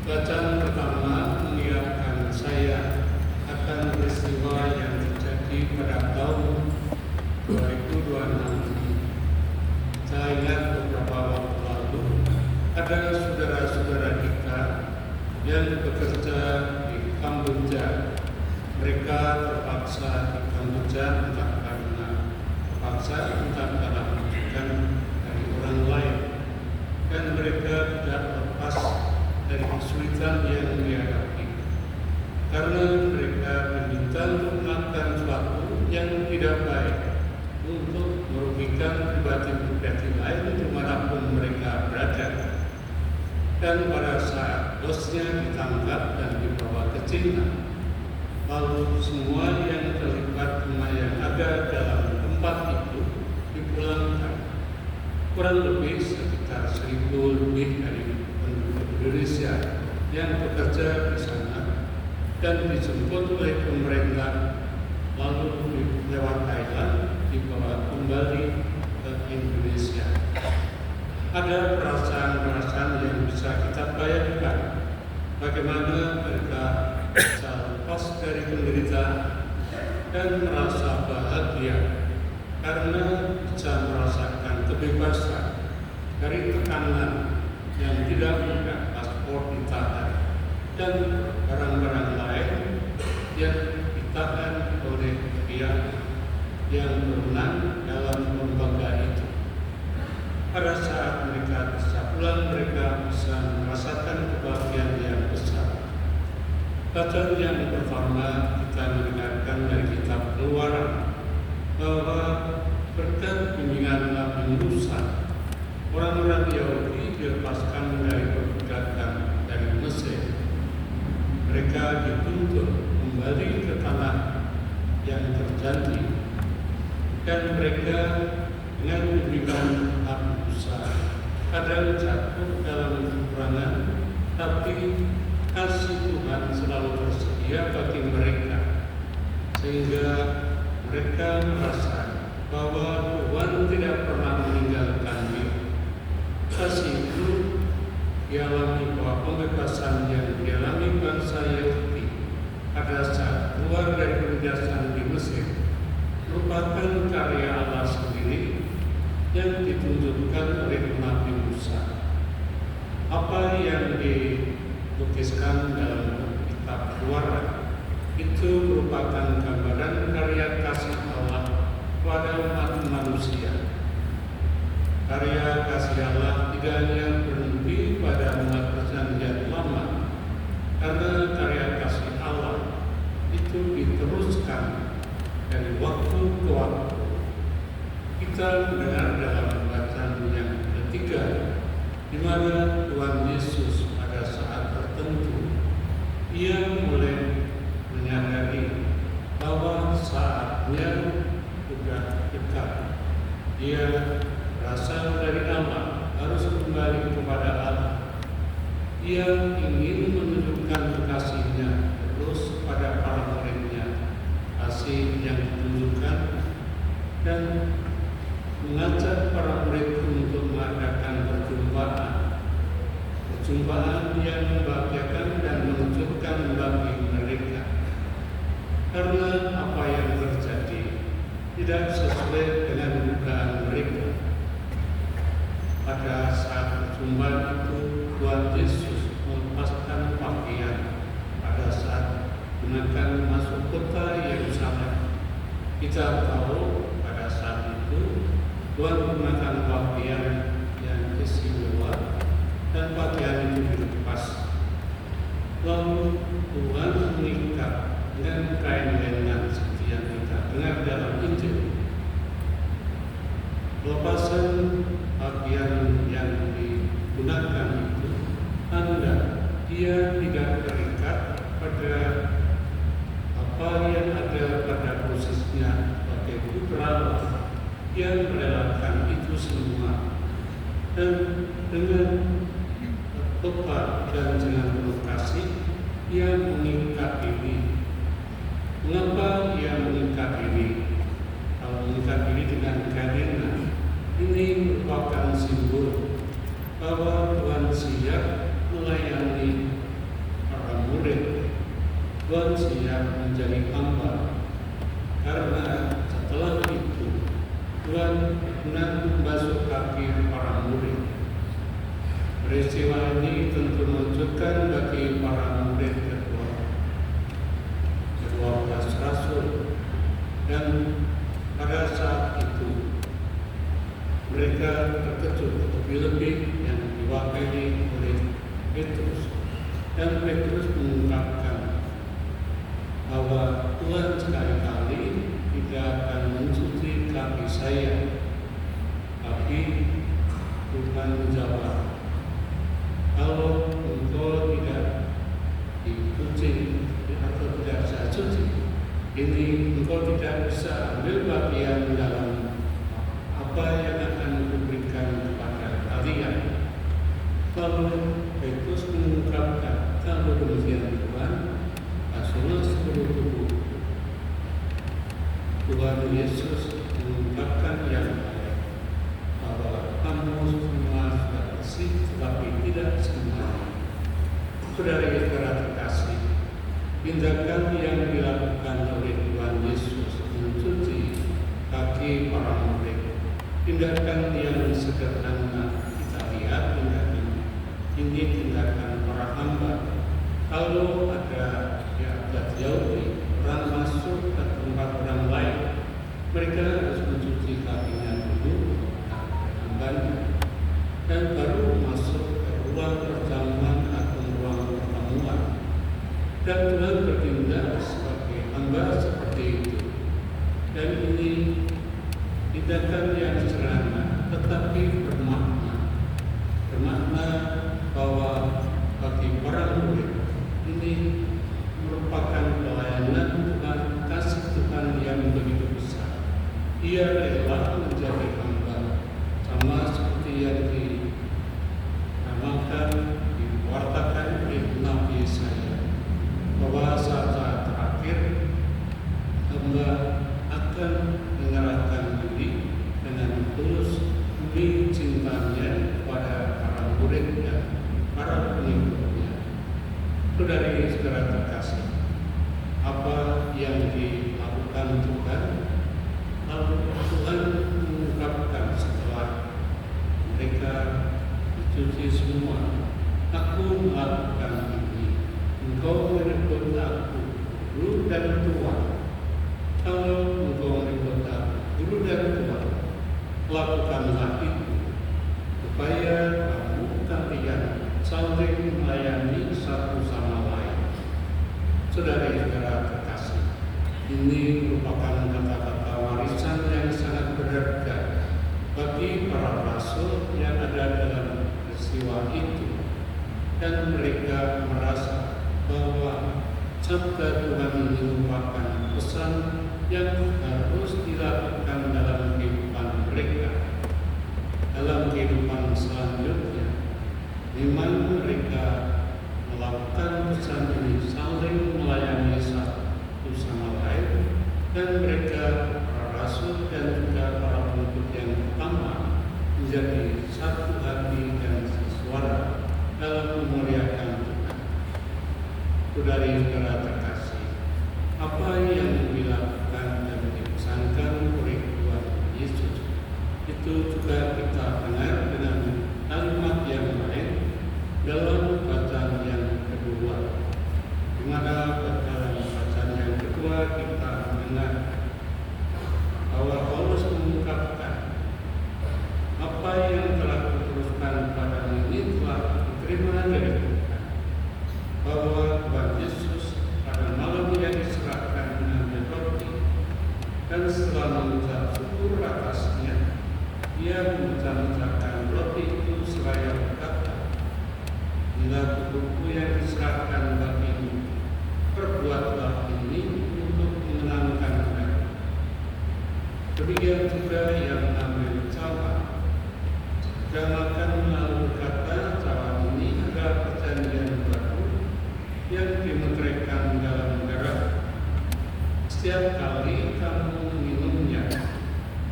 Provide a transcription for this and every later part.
Bacaan pertama mengingatkan saya akan peristiwa yang terjadi pada tahun 2026 ini. Saya ingat beberapa waktu lalu ada saudara-saudara kita yang bekerja di Kamboja. Mereka terpaksa di Kamboja entah karena terpaksa, entah karena pendidikan dari orang lain, dan mereka tidak lepas dari kesulitan yang dihadapi karena mereka diminta untuk melakukan sesuatu yang tidak baik untuk merugikan pribadi-pribadi lain dimanapun mereka berada. Dan pada saat bosnya ditangkap dan dibawa ke Cina, lalu semua yang terlibat yang ada dalam tempat itu dipulangkan. Kurang lebih sekitar 1.000 lebih dari penduduk Indonesia yang bekerja di sana dan dijemput oleh pemerintah, lalu lewat Thailand dibawa kembali ke Indonesia. Ada perasaan-perasaan yang bisa kita bayangkan bagaimana mereka bisa lepas dari penderitaan dan merasa bahagia karena bisa merasakan kebebasan dari tekanan yang tidak mudah, paspor ditahan dan barang-barang lain yang ditahan oleh pihak yang berwenang dalam lembaga itu. Pada saat mereka bisa pulang, mereka bisa merasakan kebahagiaan yang besar. Bacaan yang pertama kita mendengarkan dari kitab Keluaran bahwa berkat bimbingan Nabi Musa, orang-orang Yahudi dilepaskan dari perbudakan dari Mesir. Mereka dituntut kembali ke tanah yang terjanji, dan mereka dengan bimbingan Nabi Musa kadang jatuh dalam kekurangan, tapi kasih Tuhan selalu tersedia bagi mereka, sehingga mereka merasa bahwa Tuhan tidak pernah meninggalkan dia. Kasih itu dialami bahwa pembebasan yang dialami bangsa Yahudi pada saat keluar dari penindasan di Mesir merupakan karya Allah sendiri yang ditunjukkan oleh Nabi Musa. Apa yang dilukiskan dalam kitab Keluaran itu merupakan gambaran karya kasih Allah pada umat manusia. Karya kasih Allah tidak hanya berhenti pada umat perjanjian lama, karena karya kasih Allah itu diteruskan dari waktu ke waktu. Kita mendengar dalam bacaan yang ketiga, di mana Tuhan Yesus pada saat tertentu ia mulai menyadari bahwa saatnya sudah dekat. Dia berasal dari Allah, harus kembali kepada Allah. Ia ingin menunjukkan kasihnya terus pada para muridnya, kasih yang ditunjukkan, dan mengajak para murid untuk mengadakan perjumpaan yang membahagiakan dan mengejutkan bagi mereka. Karena apa yang terjadi tidak sesuai dengan dugaan mereka. Pada saat perjumpaan itu, Tuhan Yesus melepaskan pakaian pada saat gunakan masuk kota Yerusalem. Kita tahu pada saat itu Tuhan menggunakan pakaian yang istimewa dan pakaian itu dilepas. Lalu Tuhan mengikat dengan kain lenan seperti yang kita dengar dalam Injil. Pelepasan pakaian yang digunakan itu tanda dia tidak terikat pada apa yang ada pada prosesnya sebagai putra Allah. Dia merelakan itu semua, dan dengan tepat dan dengan penuh kasih dia mengikat diri. Mengapa dia mengikat diri? Kalau mengikat diri dengan karena ini merupakan simbol bahwa Tuhan siap melayani Tuhan siap menjadi hamba, karena setelah itu Tuhan benar membasuh kaki para murid. Peristiwa ini tentu menunjukkan bagi para murid kedua belas rasul, dan pada saat itu mereka terkejut, lebih-lebih yang diwakili oleh Petrus. Dan Petrus mengungkapkan bahwa Tuhan sekali-kali tidak akan mencuci kaki saya. Tapi Tuhan menjawab, kalau engkau tidak dicuci atau tidak saya cuci, ini engkau tidak bisa ambil bagian dalam apa yang akan diberikan kepada kalian. Lalu Petrus mengungkapkan, kalau demikian Tuhan, asuhlah seluruh tubuh. Tuhan Yesus mengungkapkan yang lain, bahwa kamu semua sudah bersih, tetapi tidak semuanya. Saudara-saudara terkasih, tindakan yang dilakukan oleh Tuhan Yesus mencuci kaki para murid, tindakan yang sederhana. Kita lihat tindakan ini tindakan para hamba. Kalau ada Yahudi orang masuk ke tempat orang lain, mereka harus mencuci kakinya dulu, hambanya, dan baru masuk ke ruang perjamuan atau ruang pertemuan. Dan Tuhan bertindak sebagai hamba seperti itu. Dan ini tindakan yang sederhana tetapi bermakna bahwa bagi para murid ini merupakan pelayanan Tuhan, kasih Tuhan yang begitu besar. Ia rela menjadi hamba, sama seperti yang dinamakan, diwartakan oleh Nabi Yesaya, bahwa saat terakhir hamba akan menyerahkan diri dengan tulus demi cintanya kepada para murid dan para pengikutnya. Saudara-saudara terkasih, apa yang dilakukan Tuhan? Lalu Tuhan mengungkapkan setelah mereka dicuci semua, aku melakukan ini. Engkau merebut aku, guru dan tuan. Kalau engkau merebut aku, guru dan tuan, lakukanlah itu, supaya kalian saling melayani satu sama lain. Saudara-saudara terkasih, ini merupakan kata-kata warisan yang sangat berharga bagi para rasul yang ada dalam peristiwa itu, dan mereka merasa bahwa sabda Tuhan ini merupakan pesan yang harus dilakukan dalam kehidupan mereka, dalam kehidupan selanjutnya. Memang mereka melakukan pesan ini saling melayani satu sama lain, dan mereka para rasul dan juga para pengikut yang pertama menjadi satu hati dan sesuara dalam memuliakan Tuhan. Saudara-saudara terkasih, apa yang dilakukan dan dipesankan oleh Tuhan Yesus itu juga kita dengar dengan kalimat yang lain dalam bacaan yang kedua, di mana dalam bacaan yang kedua kita mendengar bahwa Paulus mengungkapkan, apa yang telah kuteruskan padamu ini telah diterima dari Tuhan, bahwa Tuhan Yesus pada malam yang diserahkan mengambil roti, dan setelah mengucap syukur atasnya, ia mengucapkan roti itu seraya berkata, bila tubuhku yang diserahkan bagimu, perbuatlah ini untuk menyenangkan aku. Demikian juga yang mengambil cawan, dan akan lalu berkata, cawan ini adalah perjanjian baru yang dimeteraikan dalam darah. Setiap kali kamu minumnya,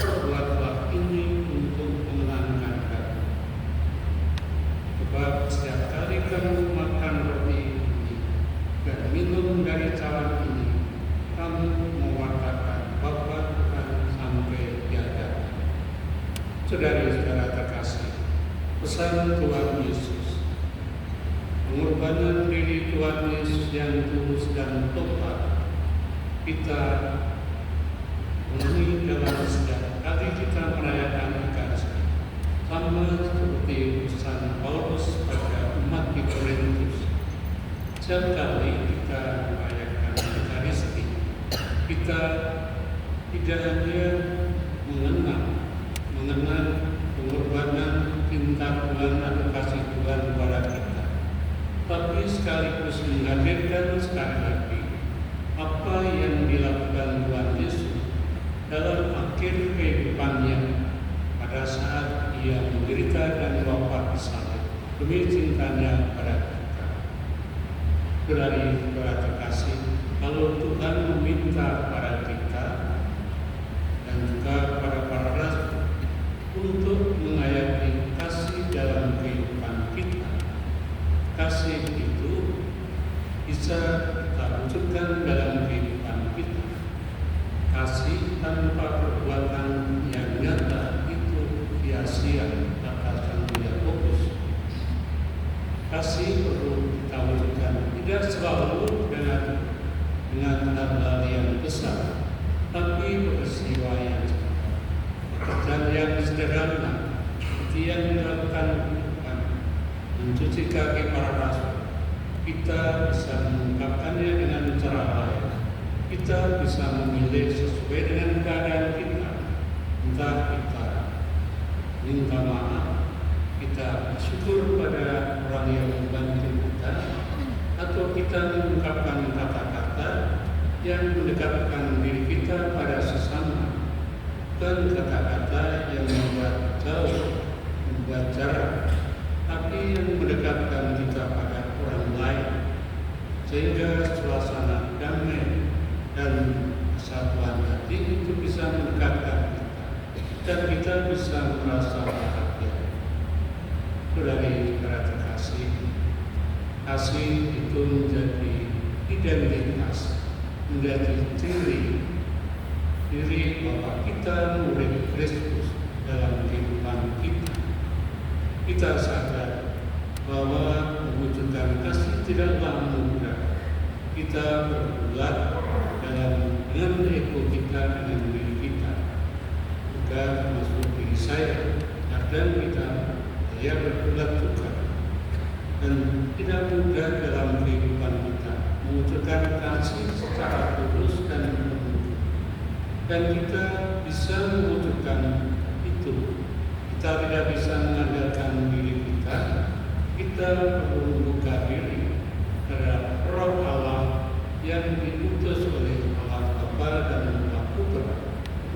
perbuatlah ini untuk menyenangkan aku. Sebab setiap kali kamu makan roti ini dan minum dari cawan Saudara terkasih, pesan Tuhan Yesus, pengorbanan diri Tuhan Yesus yang tulus dan total kita penuhi dalam setiap kali kita merayakan Ekaristi, sama seperti pesan Paulus pada umat di Korintus. Setiap kali kita merayakan Ekaristi, kita tidak hanya mengenang pengorbanan cinta Tuhan atau kasih Tuhan kepada kita, tapi sekaligus menghadirkan sekali lagi apa yang dilakukan Tuhan Yesus dalam akhir kehidupannya pada saat Ia menderita dan wafat di salib demi cintanya pada kita. Saudara terkasih, kalau Tuhan meminta pada kita dan juga para rasul untuk mengayapi kasih dalam kehidupan kita, kasih itu bisa kita wujudkan dalam kehidupan kita. Kasih tanpa perbuatan yang nyata itu sia-sia, kata Santo Yakobus. Kasih perlu kita wujudkan tidak selalu dengan hal-hal yang besar, tapi peristiwa yang pekerjaan yang sederhana seperti yang dilakukan mencuci kaki para rasul. Kita bisa mengungkapkannya dengan cara lain. Kita bisa memilih sesuai dengan keadaan kita. Entah kita minta maaf, kita bersyukur pada orang yang membantu kita, atau kita mengungkapkan kata-kata yang mendekatkan diri kita pada sesama, bukan kata-kata yang membuat jauh, membuat jarak, tapi yang mendekatkan kita pada orang lain, sehingga suasana damai dan kesatuan hati itu bisa mendekatkan kita, dan kita bisa merasa bahagia. Saudara terkasih, kasih itu menjadi identitas, menjadi diri bahwa kita murid Kristus dalam kehidupan kita. Kita sadar bahwa mewujudkan kasih tidaklah mudah. Kita bergulat dengan ego kita, dengan diri kita, juga termasuk diri saya. Kadang saya bergulat juga, dan tidak mudah dalam kehidupan kita mewujudkan kasih secara tulus dan penuh. Dan kita bisa mewujudkan itu. Kita tidak bisa mengandalkan diri kita. Kita perlu membuka diri terhadap Roh Allah yang diutus oleh Allah Bapa dan Allah Putra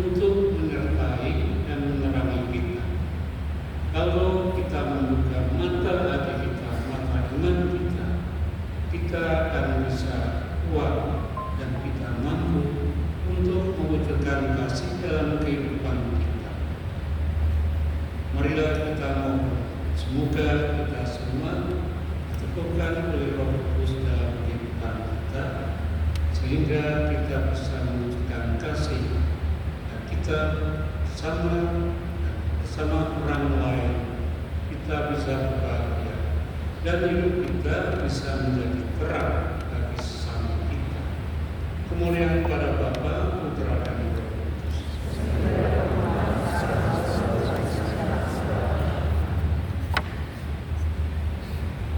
untuk menyertai dan menerangi kita. Kalau kita membuka mata hati kita, mata iman kita, kita akan bisa kuat dan kita mampu untuk mewujudkan kasih dalam kehidupan kita. Marilah kita mohon, semoga kita semua diteguhkan oleh Roh Kudus dalam kehidupan kita, sehingga kita bisa mewujudkan kasih dan kita bersama orang lain kita bisa berbahagia dan hidup kita bisa menjadi terang bagi sesama kita. Kemuliaan